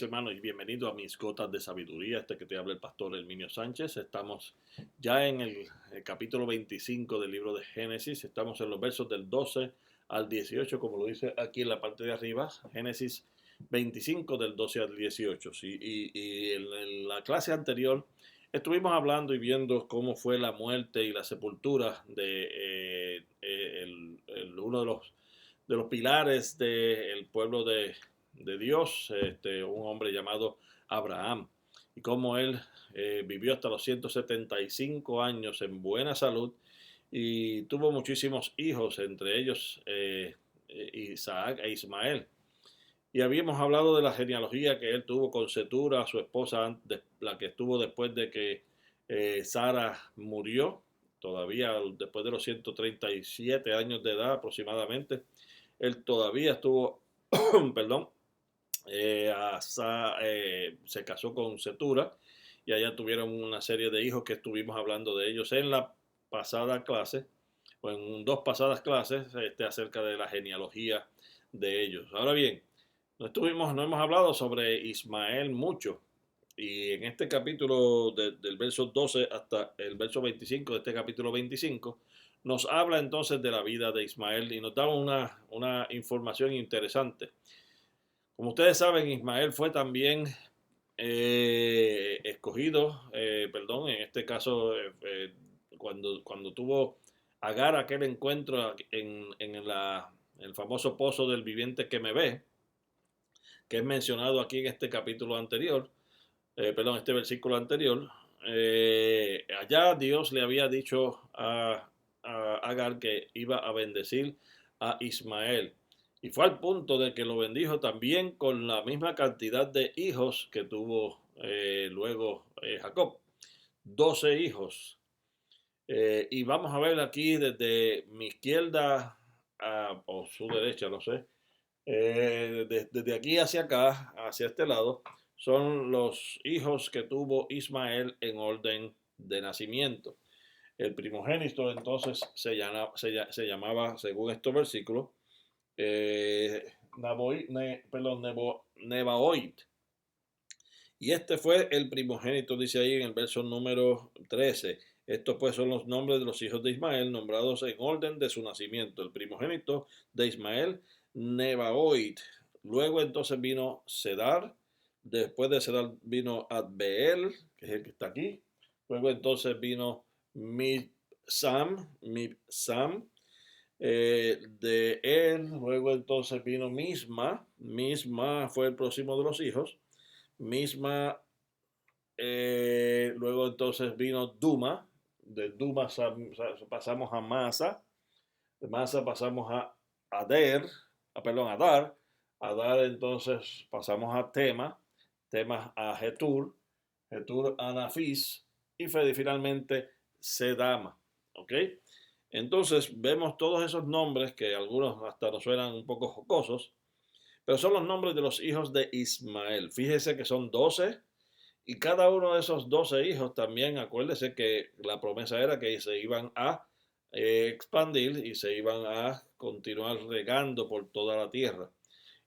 Hermanos, y bienvenido a mis gotas de sabiduría. Que te habla el pastor Herminio Sánchez. Estamos ya en el capítulo 25 del libro de Génesis. Estamos en los versos del 12 al 18, como lo dice aquí en la parte de arriba. Génesis 25 del 12 al 18. Sí, y en la clase anterior estuvimos hablando y viendo cómo fue la muerte y la sepultura de uno de los pilares del pueblo de Dios, un hombre llamado Abraham, y cómo él vivió hasta los 175 años en buena salud y tuvo muchísimos hijos, entre ellos Isaac e Ismael. Y habíamos hablado de la genealogía que él tuvo con Setura, su esposa, la que estuvo después de que Sara murió, todavía después de los 137 años de edad aproximadamente. Él todavía estuvo, perdón, se casó con Setura y allá tuvieron una serie de hijos que estuvimos hablando de ellos en la pasada clase, o en dos pasadas clases, acerca de la genealogía de ellos. Ahora bien, no hemos hablado sobre Ismael mucho, y en este capítulo del verso 12 hasta el verso 25 de este capítulo 25, nos habla entonces de la vida de Ismael y nos da una información interesante. Como ustedes saben, Ismael fue también escogido, perdón, en este caso, cuando tuvo Agar aquel encuentro el famoso pozo del viviente que me ve, que es mencionado aquí en este capítulo anterior, perdón, este versículo anterior. Allá Dios le había dicho a Agar que iba a bendecir a Ismael. Y fue al punto de que lo bendijo también con la misma cantidad de hijos que tuvo luego Jacob. 12 hijos. Y vamos a ver aquí desde mi izquierda o su derecha, no sé. Desde aquí hacia acá, hacia este lado, son los hijos que tuvo Ismael en orden de nacimiento. El primogénito entonces se llamaba, según estos versículos, Nebaoid. Y este fue el primogénito, dice ahí en el verso número 13. Estos pues son los nombres de los hijos de Ismael, nombrados en orden de su nacimiento. El primogénito de Ismael, Nebaoid. Luego entonces vino Sedar. Después de Sedar vino Adbeel, que es el que está aquí. Luego entonces vino Mibsam. De él, luego entonces vino Misma. Misma fue el próximo de los hijos. Misma, luego entonces vino Duma. De Duma pasamos a Masa. De Masa pasamos a Adar. Adar entonces pasamos a Tema a Getur a Nafis y finalmente Sedama. ¿Ok? Entonces vemos todos esos nombres que algunos hasta nos suenan un poco jocosos, pero son los nombres de los hijos de Ismael. Fíjese que son 12 y cada uno de esos 12 hijos también, acuérdese que la promesa era que se iban a expandir y se iban a continuar regando por toda la tierra.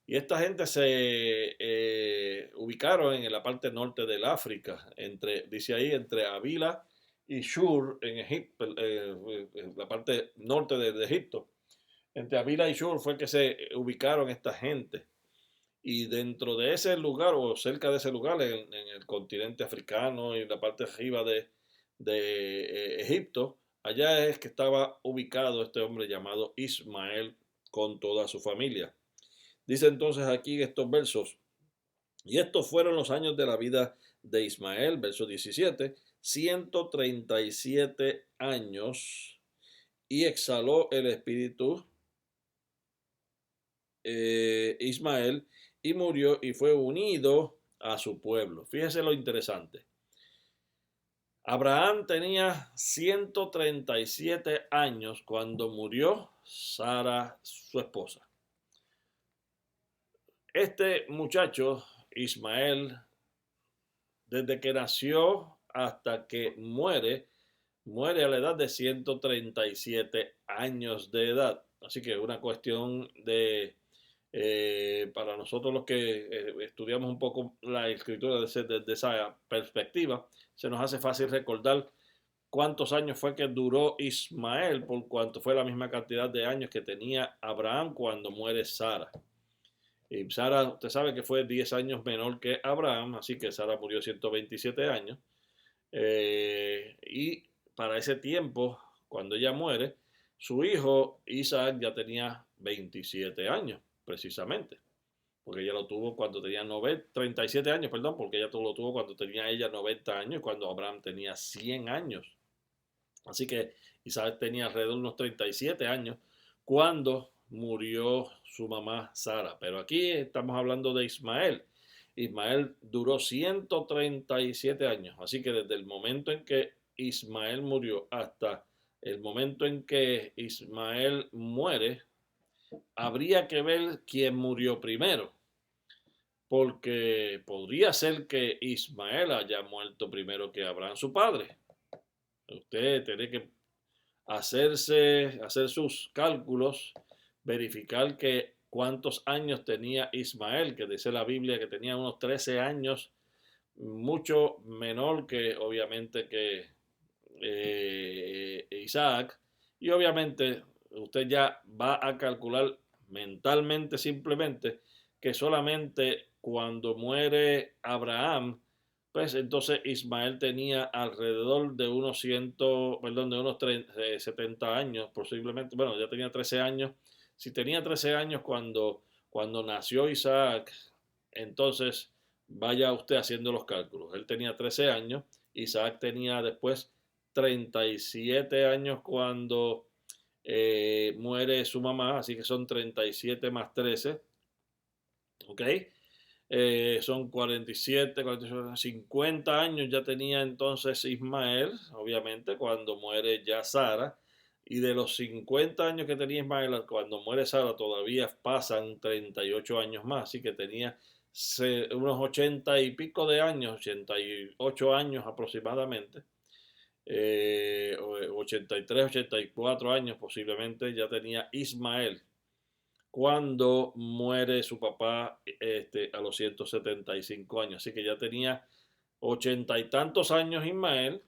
Y esta gente se ubicaron en la parte norte del África, dice ahí, entre Avila y Shur, en Egipto, en la parte norte de Egipto. Entre Avila y Shur fue que se ubicaron esta gente. Y dentro de ese lugar, o cerca de ese lugar, en el continente africano y en la parte arriba de Egipto, allá es que estaba ubicado este hombre llamado Ismael con toda su familia. Dice entonces aquí estos versos: y estos fueron los años de la vida de Ismael, verso 17, 137 años, y exhaló el espíritu Ismael, y murió y fue unido a su pueblo. Fíjese lo interesante. Abraham tenía 137 años cuando murió Sara, su esposa. Este muchacho, Ismael, desde que nació hasta que muere a la edad de 137 años de edad. Así que es una cuestión de Para nosotros los que estudiamos un poco la escritura desde esa perspectiva, se nos hace fácil recordar cuántos años fue que duró Ismael, por cuanto fue la misma cantidad de años que tenía Abraham cuando muere Sara. Y Sara, usted sabe que fue 10 años menor que Abraham, así que Sara murió 127 años. Y para ese tiempo, cuando ella muere, su hijo Isaac ya tenía 27 años, precisamente. Porque ella lo tuvo cuando tenía 37 años, perdón, porque ella lo tuvo cuando tenía ella 90 años, cuando Abraham tenía 100 años. Así que Isaac tenía alrededor de unos 37 años cuando murió su mamá Sara. Pero aquí estamos hablando de Ismael. Ismael duró 137 años. Así que desde el momento en que Ismael murió hasta el momento en que Ismael muere, habría que ver quién murió primero. Porque podría ser que Ismael haya muerto primero que Abraham, su padre. Usted tiene que hacer sus cálculos, verificar que cuántos años tenía Ismael, que dice la Biblia que tenía unos 13 años, mucho menor que obviamente que Isaac, y obviamente usted ya va a calcular mentalmente simplemente que solamente cuando muere Abraham, pues entonces Ismael tenía alrededor de unos 70 años, posiblemente, bueno, ya tenía 13 años. Si tenía 13 años cuando nació Isaac, entonces vaya usted haciendo los cálculos. Él tenía 13 años, Isaac tenía después 37 años cuando muere su mamá, así que son 37 más 13, ¿ok? Son 47, 48, 50 años ya tenía entonces Ismael, obviamente, cuando muere ya Sara. Y de los 50 años que tenía Ismael, cuando muere Sara, todavía pasan 38 años más. Así que tenía unos 80 y pico de años, 88 años aproximadamente. 83, 84 años posiblemente ya tenía Ismael cuando muere su papá a los 175 años. Así que ya tenía 80 y tantos años Ismael,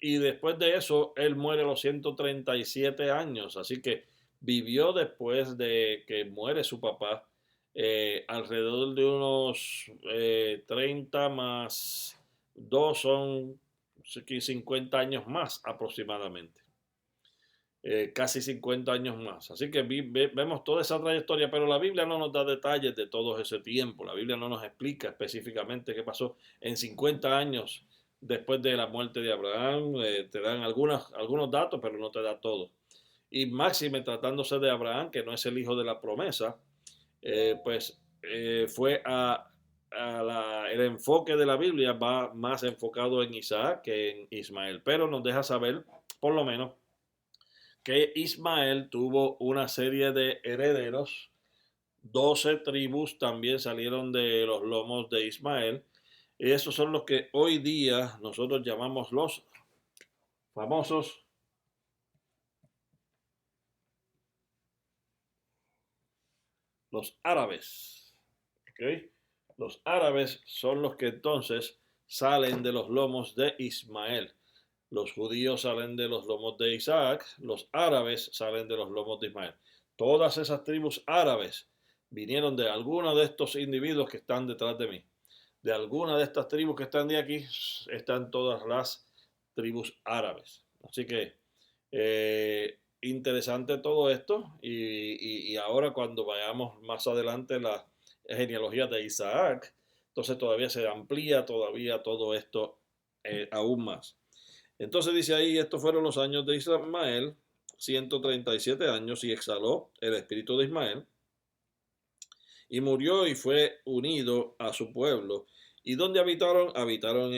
y después de eso él muere a los 137 años. Así que vivió después de que muere su papá alrededor de unos 30 más 2 son 50 años más aproximadamente. Casi 50 años más. Así que vemos toda esa trayectoria, pero la Biblia no nos da detalles de todo ese tiempo. La Biblia no nos explica específicamente qué pasó en 50 años después de la muerte de Abraham. Te dan algunos datos, pero no te da todo. Y máxime tratándose de Abraham, que no es el hijo de la promesa, pues fue el enfoque de la Biblia va más enfocado en Isaac que en Ismael, pero nos deja saber, por lo menos, que Ismael tuvo una serie de herederos. 12 tribus también salieron de los lomos de Ismael. Y esos son los que hoy día nosotros llamamos los famosos los árabes. ¿Okay? Los árabes son los que entonces salen de los lomos de Ismael. Los judíos salen de los lomos de Isaac, los árabes salen de los lomos de Ismael. Todas esas tribus árabes vinieron de alguno de estos individuos que están detrás de mí. De alguna de estas tribus que están de aquí están todas las tribus árabes. Así que interesante todo esto, y ahora cuando vayamos más adelante la genealogía de Isaac, entonces todavía se amplía todavía todo esto aún más. Entonces dice ahí, estos fueron los años de Ismael, 137 años, y exhaló el espíritu de Ismael, y murió y fue unido a su pueblo. ¿Y dónde habitaron? Habitaron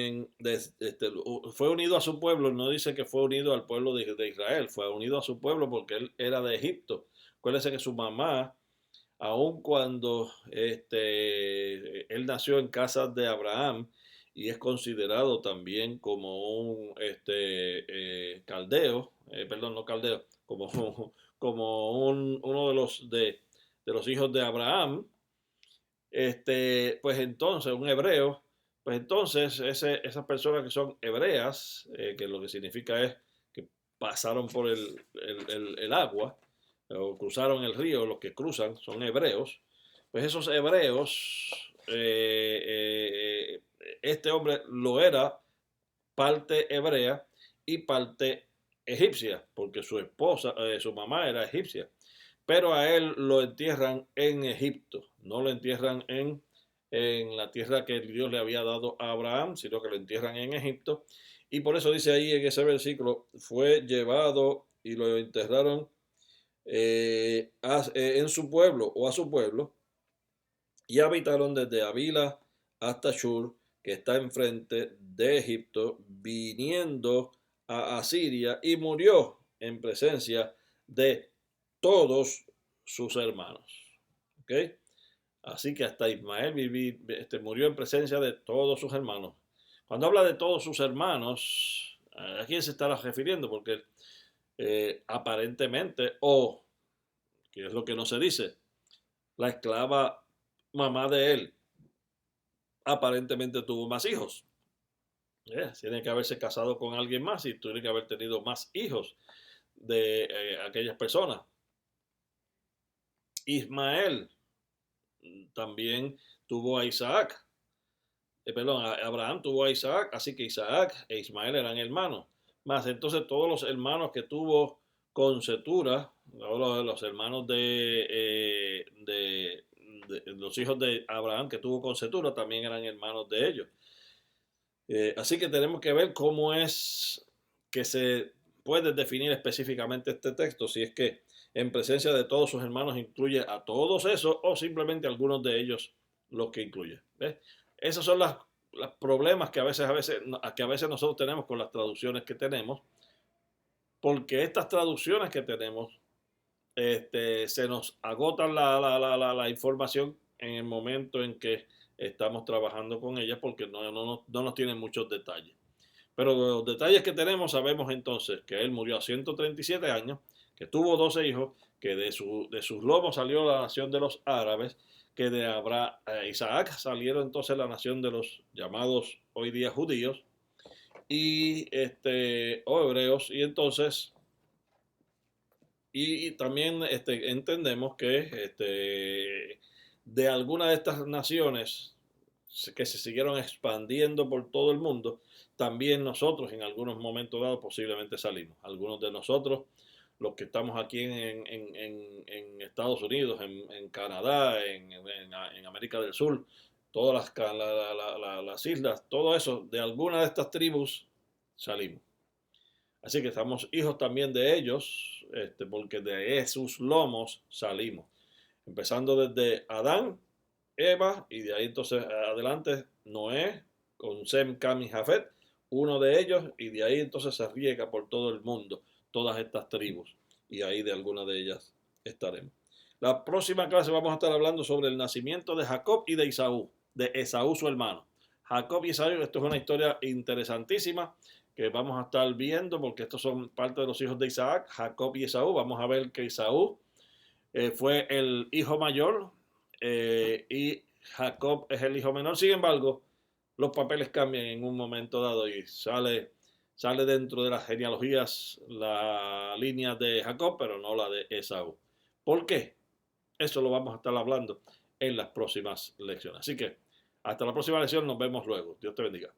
fue unido a su pueblo, no dice que fue unido al pueblo de Israel, fue unido a su pueblo porque él era de Egipto. Acuérdense que su mamá, aun cuando él nació en casa de Abraham, y es considerado también como un caldeo, perdón, no caldeo, como, como uno de los de los hijos de Abraham, pues entonces un hebreo, pues entonces esas personas que son hebreas, que lo que significa es que pasaron por el agua, o cruzaron el río, los que cruzan son hebreos, pues esos hebreos, este hombre lo era parte hebrea y parte egipcia, porque su esposa, su mamá era egipcia, pero a él lo entierran en Egipto, no lo entierran en la tierra que Dios le había dado a Abraham, sino que lo entierran en Egipto, y por eso dice ahí en ese versículo, fue llevado y lo enterraron en su pueblo o a su pueblo, y habitaron desde Avila hasta Shur, que está enfrente de Egipto, viniendo a Asiria, y murió en presencia de todos sus hermanos. ¿Ok? Así que hasta Ismael murió en presencia de todos sus hermanos. Cuando habla de todos sus hermanos, ¿a quién se estará refiriendo? Porque aparentemente, o que es lo que no se dice, la esclava mamá de él aparentemente tuvo más hijos. Tiene que haberse casado con alguien más y tiene que haber tenido más hijos de aquellas personas. Ismael también tuvo a Isaac. Abraham tuvo a Isaac, así que Isaac e Ismael eran hermanos. Más entonces todos los hermanos que tuvo con Cetura, los hermanos de los hijos de Abraham que tuvo con Cetura también eran hermanos de ellos. Así que tenemos que ver cómo es que se puede definir específicamente este texto, si es que en presencia de todos sus hermanos incluye a todos esos o simplemente algunos de ellos los que incluye. ¿Ves? Esos son los problemas que a veces nosotros tenemos con las traducciones que tenemos, porque estas traducciones que tenemos se nos agota la información en el momento en que estamos trabajando con ellas porque no nos tienen muchos detalles. Pero de los detalles que tenemos sabemos entonces que él murió a 137 años, que tuvo 12 hijos, que de sus lomos salió la nación de los árabes, que de Isaac salieron entonces la nación de los llamados hoy día judíos y o hebreos, y entonces y también entendemos que de algunas de estas naciones que se siguieron expandiendo por todo el mundo, también nosotros en algunos momentos dados posiblemente salimos. Algunos de nosotros, los que estamos aquí en Estados Unidos, en Canadá, en América del Sur, todas las islas, todo eso, de alguna de estas tribus salimos. Así que estamos hijos también de ellos, porque de sus lomos salimos. Empezando desde Adán, Eva, y de ahí entonces adelante Noé, con Sem, Cam y Jafet, uno de ellos, y de ahí entonces se riega por todo el mundo, todas estas tribus, y ahí de alguna de ellas estaremos. La próxima clase vamos a estar hablando sobre el nacimiento de Jacob y de Esaú su hermano. Jacob y Esaú, esto es una historia interesantísima que vamos a estar viendo porque estos son parte de los hijos de Isaac, Jacob y Esaú. Vamos a ver que Esaú fue el hijo mayor y Jacob es el hijo menor. Sin embargo, los papeles cambian en un momento dado y sale dentro de las genealogías la línea de Jacob, pero no la de Esaú. ¿Por qué? Eso lo vamos a estar hablando en las próximas lecciones. Así que hasta la próxima lección, nos vemos luego. Dios te bendiga.